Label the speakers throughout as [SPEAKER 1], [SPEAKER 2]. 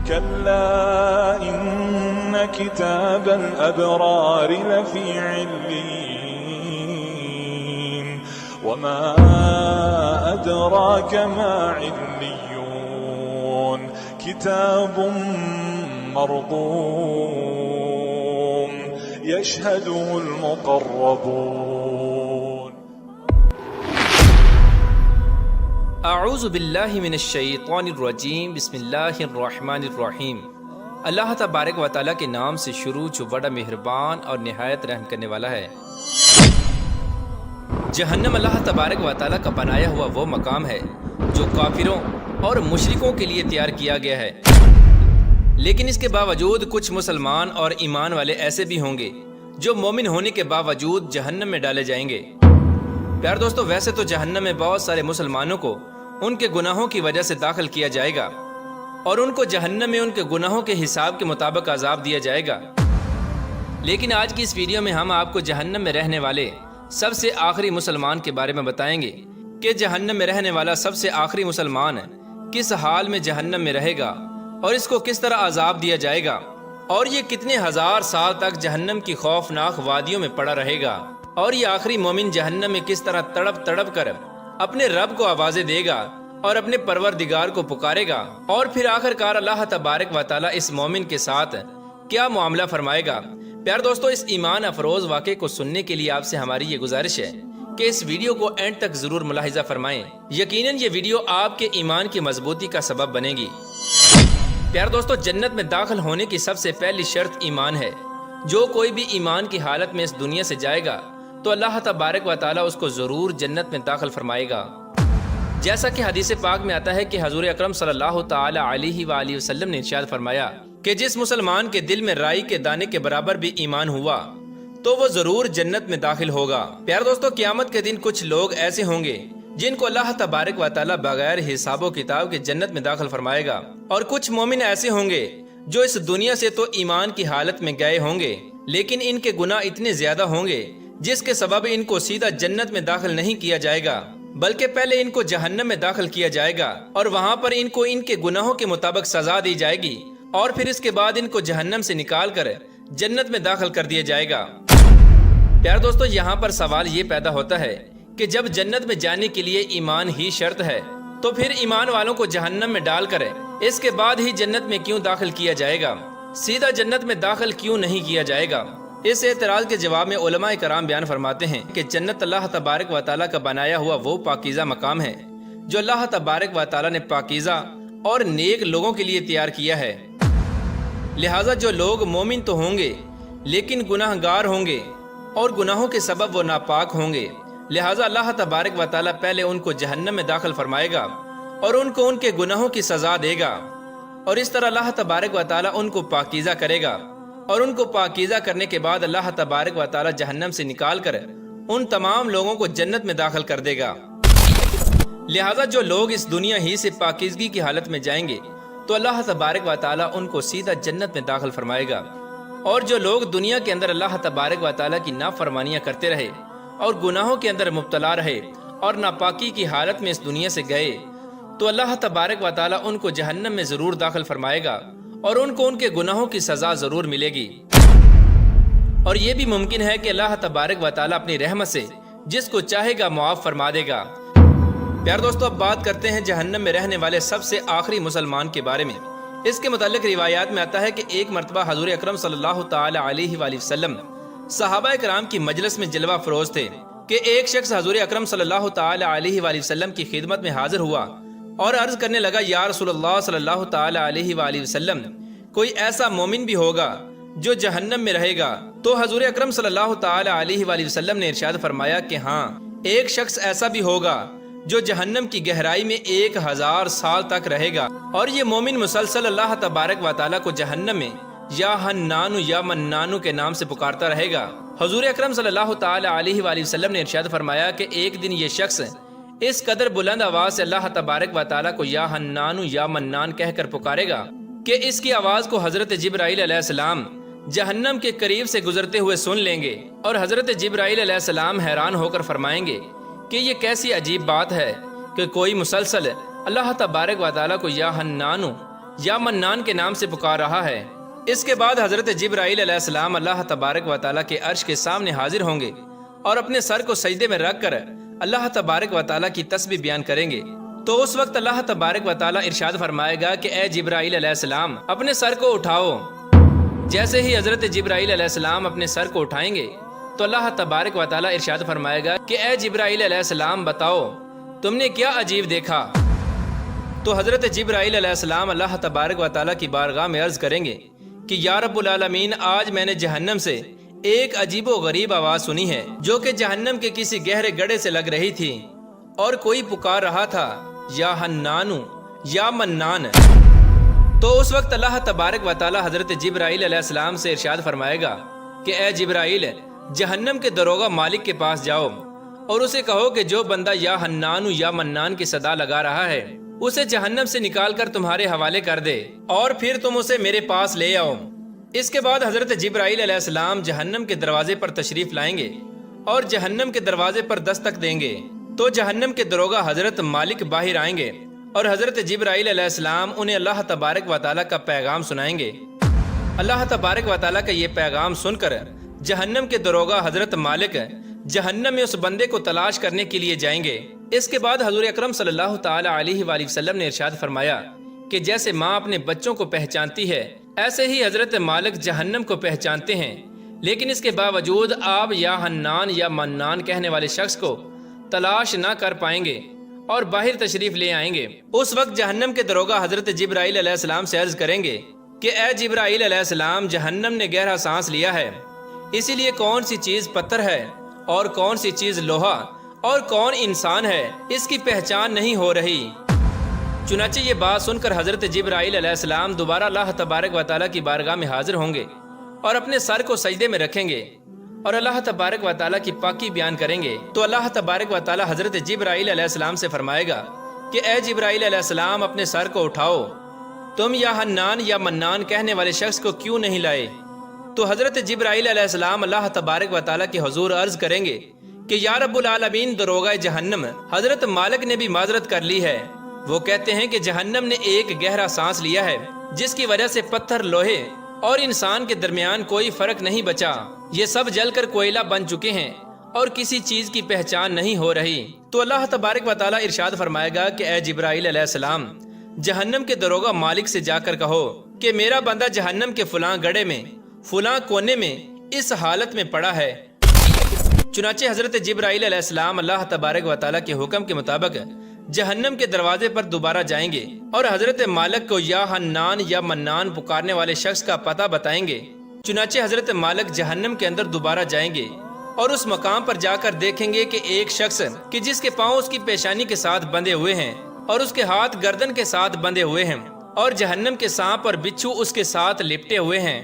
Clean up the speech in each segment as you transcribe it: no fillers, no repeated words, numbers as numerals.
[SPEAKER 1] كلا إن كتاب الأبرار لفي عليين وما أدراك ما عليون كتاب مرقوم يشهده المقربون.
[SPEAKER 2] اعوذ باللہ من الشیطان الرجیم. بسم اللہ الرحمن الرحیم. اللہ تبارک و تعالیٰ کے نام سے شروع جو بڑا مہربان اور نہایت رحم کرنے والا ہے. جہنم اللہ تبارک و تعالیٰ کا بنایا ہوا وہ مقام ہے جو کافروں اور مشرکوں کے لیے تیار کیا گیا ہے، لیکن اس کے باوجود کچھ مسلمان اور ایمان والے ایسے بھی ہوں گے جو مومن ہونے کے باوجود جہنم میں ڈالے جائیں گے. پیار دوستو، ویسے تو جہنم میں بہت سارے مسلمانوں کو ان کے گناہوں کی وجہ سے داخل کیا جائے گا اور ان کو جہنم میں ان کے گناہوں کے حساب کے مطابق عذاب دیا جائے گا. لیکن آج کی اس ویڈیو میں ہم آپ کو جہنم میں رہنے والے سب سے آخری مسلمان کے بارے میں بتائیں گے کہ جہنم میں رہنے والا سب سے آخری مسلمان کس حال میں جہنم میں رہے گا اور اس کو کس طرح عذاب دیا جائے گا، اور یہ کتنے ہزار سال تک جہنم کی خوفناک وادیوں میں پڑا رہے گا، اور یہ آخری مومن جہنم میں کس طرح تڑپ تڑپ کر اپنے رب کو آوازیں دے گا اور اپنے پروردگار کو پکارے گا، اور پھر آخر کار اللہ تبارک و تعالیٰ اس مومن کے ساتھ کیا معاملہ فرمائے گا. پیار دوستو، اس ایمان افروز واقعے کو سننے کے لیے آپ سے ہماری یہ گزارش ہے کہ اس ویڈیو کو اینڈ تک ضرور ملاحظہ فرمائیں. یقیناً یہ ویڈیو آپ کے ایمان کی مضبوطی کا سبب بنے گی. پیار دوستو، جنت میں داخل ہونے کی سب سے پہلی شرط ایمان ہے. جو کوئی بھی ایمان کی حالت میں اس دنیا سے جائے گا تو اللہ تبارک و تعالیٰ اس کو ضرور جنت میں داخل فرمائے گا. جیسا کہ حدیث پاک میں آتا ہے کہ حضور اکرم صلی اللہ تعالی علیہ وآلہ وسلم نے ارشاد فرمایا کہ جس مسلمان کے دل میں رائی کے دانے کے برابر بھی ایمان ہوا تو وہ ضرور جنت میں داخل ہوگا. پیار دوستو، قیامت کے دن کچھ لوگ ایسے ہوں گے جن کو اللہ تبارک و تعالیٰ بغیر حساب و کتاب کے جنت میں داخل فرمائے گا، اور کچھ مومن ایسے ہوں گے جو اس دنیا سے تو ایمان کی حالت میں گئے ہوں گے لیکن ان کے گناہ اتنے زیادہ ہوں گے جس کے سبب ان کو سیدھا جنت میں داخل نہیں کیا جائے گا، بلکہ پہلے ان کو جہنم میں داخل کیا جائے گا اور وہاں پر ان کو ان کے گناہوں کے مطابق سزا دی جائے گی، اور پھر اس کے بعد ان کو جہنم سے نکال کر جنت میں داخل کر دیا جائے گا. پیار دوستو، یہاں پر سوال یہ پیدا ہوتا ہے کہ جب جنت میں جانے کے لیے ایمان ہی شرط ہے تو پھر ایمان والوں کو جہنم میں ڈال کر اس کے بعد ہی جنت میں کیوں داخل کیا جائے گا؟ سیدھا جنت میں داخل کیوں نہیں کیا جائے گا؟ اس اعتراض کے جواب میں علماء کرام بیان فرماتے ہیں کہ جنت اللہ تبارک و تعالیٰ کا بنایا ہوا وہ پاکیزہ مقام ہے جو اللہ تبارک و تعالیٰ نے پاکیزہ اور نیک لوگوں کے لیے تیار کیا ہے. لہٰذا جو لوگ مومن تو ہوں گے لیکن گناہ گار ہوں گے اور گناہوں کے سبب وہ ناپاک ہوں گے، لہٰذا اللہ تبارک و تعالیٰ پہلے ان کو جہنم میں داخل فرمائے گا اور ان کو ان کے گناہوں کی سزا دے گا، اور اس طرح اللہ تبارک و تعالیٰ ان کو پاکیزہ کرے گا، اور ان کو پاکیزہ کرنے کے بعد اللہ تبارک و تعالیٰ جہنم سے نکال کر ان تمام لوگوں کو جنت میں داخل کر دے گا. لہٰذا جو لوگ اس دنیا ہی سے پاکیزگی کی حالت میں جائیں گے تو اللہ تبارک و تعالیٰ ان کو سیدھا جنت میں داخل فرمائے گا، اور جو لوگ دنیا کے اندر اللہ تبارک و تعالیٰ کی نافرمانیاں کرتے رہے اور گناہوں کے اندر مبتلا رہے اور ناپاکی کی حالت میں اس دنیا سے گئے تو اللہ تبارک و تعالیٰ ان کو جہنم میں ضرور داخل فرمائے گا اور ان کو ان کے گناہوں کی سزا ضرور ملے گی. اور یہ بھی ممکن ہے کہ اللہ تبارک و تعالیٰ اپنی رحمت سے جس کو چاہے گا معاف فرما دے گا. پیار دوستو، اب بات کرتے ہیں جہنم میں رہنے والے سب سے آخری مسلمان کے بارے میں. اس کے متعلق روایات میں آتا ہے کہ ایک مرتبہ حضور اکرم صلی اللہ تعالی علیہ وآلہ وسلم صحابہ کرام کی مجلس میں جلوہ فروز تھے کہ ایک شخص حضور اکرم صلی اللہ تعالی علیہ وآلہ وسلم کی خدمت میں حاضر ہوا اور عرض کرنے لگا، یا رسول اللہ صلی اللہ تعالی علیہ وآلہ وسلم، کوئی ایسا مومن بھی ہوگا جو جہنم میں رہے گا؟ تو حضور اکرم صلی اللہ تعالی علیہ وآلہ وسلم نے ارشاد فرمایا کہ ہاں، ایک شخص ایسا بھی ہوگا جو جہنم کی گہرائی میں 1000 سال تک رہے گا، اور یہ مومن مسلسل اللہ تبارک و تعالیٰ کو جہنم میں یا حنانو یا منانو کے نام سے پکارتا رہے گا. حضور اکرم صلی اللہ تعالی علیہ وآلہ وسلم نے ارشاد فرمایا کہ ایک دن یہ شخص اس قدر بلند آواز سے اللہ تبارک و تعالیٰ کو یا حنانو یا منان کہہ کر پکارے گا کہ اس کی آواز کو حضرت جبرائیل علیہ السلام جہنم کے قریب سے گزرتے ہوئے سن لیں گے، اور حضرت جبرائیل علیہ السلام حیران ہو کر فرمائیں گے کہ یہ کیسی عجیب بات ہے کہ کوئی مسلسل اللہ تبارک و تعالیٰ کو یا حنانو یا منان کے نام سے پکار رہا ہے۔ اس کے بعد حضرت جبرائیل علیہ السلام اللہ تبارک و تعالیٰ کے عرش کے سامنے حاضر ہوں گے اور اپنے سر کو سجدے میں رکھ کر اللہ تبارک و تعالیٰ کی تسبیح بیان کریں گے۔ تو اس وقت اللہ تبارک و تعالیٰ ارشاد فرمائے گا کہ اے جبرائیل علیہ السلام اپنے سر کو اٹھاؤ۔ جیسے ہی حضرت جبرائیل علیہ السلام اپنے سر کو اٹھائیں گے تو اللہ تبارک و تعالیٰ ارشاد فرمائے گا کہ اے جبرائیل علیہ السلام بتاؤ تم نے کیا عجیب دیکھا۔ تو حضرت جبرائیل علیہ السلام اللہ تبارک و تعالیٰ کی بارگاہ میں عرض کریں گے کہ یا رب العالمین، آج میں نے جہنم سے ایک عجیب و غریب آواز سنی ہے جو کہ جہنم کے کسی گہرے گڑھے سے لگ رہی تھی، اور کوئی پکار رہا تھا یا حنانو یا منان۔ تو اس وقت اللہ تبارک و تعالیٰ حضرت جبرائیل علیہ السلام سے ارشاد فرمائے گا کہ اے جبرائیل، جہنم کے دروغہ مالک کے پاس جاؤ اور اسے کہو کہ جو بندہ یا حنانو یا منان کی صدا لگا رہا ہے اسے جہنم سے نکال کر تمہارے حوالے کر دے، اور پھر تم اسے میرے پاس لے آؤ۔ اس کے بعد حضرت جبرائیل علیہ السلام جہنم کے دروازے پر تشریف لائیں گے اور جہنم کے دروازے پر دستک دیں گے تو جہنم کے دروغہ حضرت مالک باہر آئیں گے اور حضرت جبرائیل علیہ السلام انہیں اللہ تبارک و تعالیٰ کا پیغام سنائیں گے۔ اللہ تبارک و تعالیٰ کا یہ پیغام سن کر جہنم کے دروغہ حضرت مالک جہنم میں اس بندے کو تلاش کرنے کے لیے جائیں گے۔ اس کے بعد حضور اکرم صلی اللہ تعالی علیہ وآلہ وسلم نے ارشاد فرمایا کہ جیسے ماں اپنے بچوں کو پہچانتی ہے ایسے ہی حضرت مالک جہنم کو پہچانتے ہیں، لیکن اس کے باوجود آپ یا حنان یا منان کہنے والے شخص کو تلاش نہ کر پائیں گے اور باہر تشریف لے آئیں گے۔ اس وقت جہنم کے دروغہ حضرت جبرائیل علیہ السلام سے عرض کریں گے کہ اے جبرائیل علیہ السلام، جہنم نے گہرا سانس لیا ہے، اسی لیے کون سی چیز پتھر ہے اور کون سی چیز لوہا اور کون انسان ہے اس کی پہچان نہیں ہو رہی۔ چنانچہ یہ بات سن کر حضرت جبرائیل علیہ السلام دوبارہ اللہ تبارک و تعالیٰ کی بارگاہ میں حاضر ہوں گے اور اپنے سر کو سجدے میں رکھیں گے اور اللہ تبارک و تعالیٰ کی پاکی بیان کریں گے۔ تو اللہ تبارک و تعالیٰ حضرت جبرائیل علیہ السلام سے فرمائے گا کہ اے جبرائیل علیہ السلام اپنے سر کو اٹھاؤ، تم یا حنان یا منان کہنے والے شخص کو کیوں نہیں لائے؟ تو حضرت جبرائیل علیہ السلام اللہ تبارک و تعالیٰ کے حضور عرض کریں گے کہ یا رب العالمین، دروغہ جہنم حضرت مالک نے بھی معذرت کر لی ہے۔ وہ کہتے ہیں کہ جہنم نے ایک گہرا سانس لیا ہے جس کی وجہ سے پتھر، لوہے اور انسان کے درمیان کوئی فرق نہیں بچا، یہ سب جل کر کوئلہ بن چکے ہیں اور کسی چیز کی پہچان نہیں ہو رہی۔ تو اللہ تبارک و تعالیٰ ارشاد فرمائے گا کہ اے جبرائیل علیہ السلام، جہنم کے دروغہ مالک سے جا کر کہو کہ میرا بندہ جہنم کے فلاں گڑھے میں فلاں کونے میں اس حالت میں پڑا ہے۔ چنانچہ حضرت جبرائیل علیہ السلام اللہ تبارک و تعالیٰ کے حکم کے مطابق جہنم کے دروازے پر دوبارہ جائیں گے اور حضرت مالک کو یا حنان یا منان پکارنے والے شخص کا پتہ بتائیں گے۔ چنانچہ حضرت مالک جہنم کے اندر دوبارہ جائیں گے اور اس مقام پر جا کر دیکھیں گے کہ ایک شخص کہ جس کے پاؤں اس کی پیشانی کے ساتھ بندھے ہوئے ہیں اور اس کے ہاتھ گردن کے ساتھ بندھے ہوئے ہیں اور جہنم کے سانپ اور بچھو اس کے ساتھ لپٹے ہوئے ہیں۔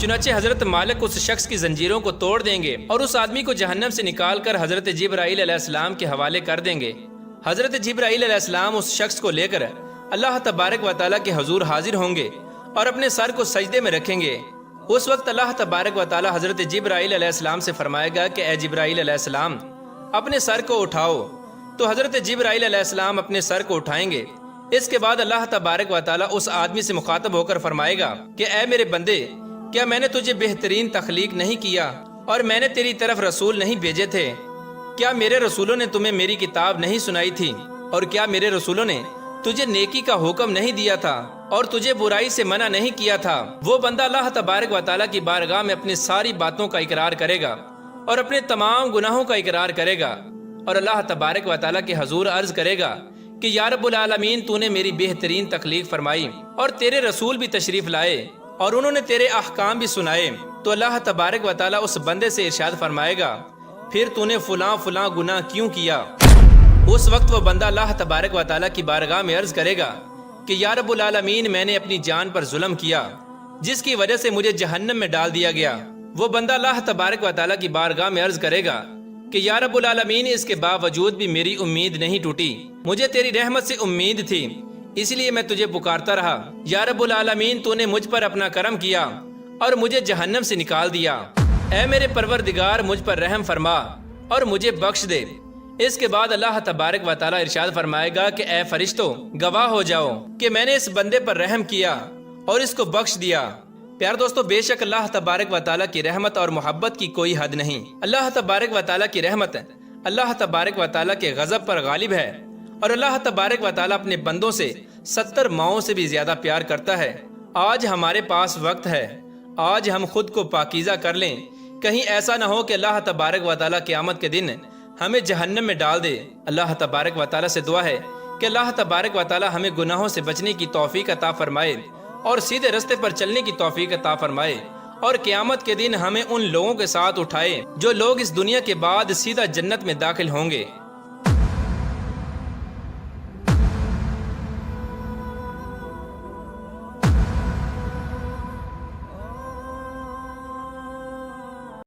[SPEAKER 2] چنانچہ حضرت مالک اس شخص کی زنجیروں کو توڑ دیں گے اور اس آدمی کو جہنم سے نکال کر حضرت جبرائیل علیہ السلام کے حوالے کر دیں گے۔ حضرت جبرائیل علیہ السلام اس شخص کو لے کر اللہ تبارک و تعالیٰ کے حضور حاضر ہوں گے اور اپنے سر کو سجدے میں رکھیں گے۔ اس وقت اللہ تبارک و تعالیٰ حضرت جبرائیل علیہ السلام سے فرمائے گا کہ اے جبرائیل علیہ السلام، اپنے سر کو اٹھاؤ۔ تو حضرت جبرائیل علیہ السلام اپنے سر کو اٹھائیں گے۔ اس کے بعد اللہ تبارک و تعالیٰ اس آدمی سے مخاطب ہو کر فرمائے گا کہ اے میرے بندے، کیا میں نے تجھے بہترین تخلیق نہیں کیا اور میں نے تیری طرف رسول نہیں بھیجے تھے؟ کیا میرے رسولوں نے تمہیں میری کتاب نہیں سنائی تھی؟ اور کیا میرے رسولوں نے تجھے نیکی کا حکم نہیں دیا تھا اور تجھے برائی سے منع نہیں کیا تھا؟ وہ بندہ اللہ تبارک و تعالیٰ کی بارگاہ میں اپنی ساری باتوں کا اقرار کرے گا اور اپنے تمام گناہوں کا اقرار کرے گا اور اللہ تبارک و تعالیٰ کے حضور عرض کرے گا کہ یا رب العالمین، تو نے میری بہترین تخلیق فرمائی اور تیرے رسول بھی تشریف لائے اور انہوں نے تیرے احکام بھی سنائے۔ تو اللہ تبارک و تعالیٰ اس بندے سے ارشاد فرمائے گا، پھر تو نے فلاں فلاں گناہ کیوں کیا؟ اس وقت وہ بندہ اللہ تبارک و تعالیٰ کی بارگاہ میں عرض کرے گا کہ یا رب العالمین، میں نے اپنی جان پر ظلم کیا جس کی وجہ سے مجھے جہنم میں ڈال دیا گیا۔ وہ بندہ اللہ تبارک و تعالیٰ کی بارگاہ میں عرض کرے گا کہ یا رب العالمین، اس کے باوجود بھی میری امید نہیں ٹوٹی، مجھے تیری رحمت سے امید تھی، اس لیے میں تجھے پکارتا رہا۔ یا رب العالمین، تو نے مجھ پر اپنا کرم کیا اور مجھے جہنم سے نکال دیا۔ اے میرے پروردگار، مجھ پر رحم فرما اور مجھے بخش دے۔ اس کے بعد اللہ تبارک و تعالیٰ ارشاد فرمائے گا کہ اے فرشتوں گواہ ہو جاؤ کہ میں نے اس بندے پر رحم کیا اور اس کو بخش دیا۔ پیار دوستو، بے شک اللہ تبارک و تعالیٰ کی رحمت اور محبت کی کوئی حد نہیں۔ اللہ تبارک و تعالیٰ کی رحمت اللہ تبارک و تعالیٰ کے غضب پر غالب ہے، اور اللہ تبارک و تعالیٰ اپنے بندوں سے 70 ماؤں سے بھی زیادہ پیار کرتا ہے۔ آج ہمارے پاس وقت ہے، آج ہم خود کو پاکیزہ کر لیں، کہیں ایسا نہ ہو کہ اللہ تبارک و تعالیٰ قیامت کے دن ہمیں جہنم میں ڈال دے۔ اللہ تبارک و تعالیٰ سے دعا ہے کہ اللہ تبارک و تعالیٰ ہمیں گناہوں سے بچنے کی توفیق عطا فرمائے اور سیدھے رستے پر چلنے کی توفیق عطا فرمائے، اور قیامت کے دن ہمیں ان لوگوں کے ساتھ اٹھائے جو لوگ اس دنیا کے بعد سیدھا جنت میں داخل ہوں گے۔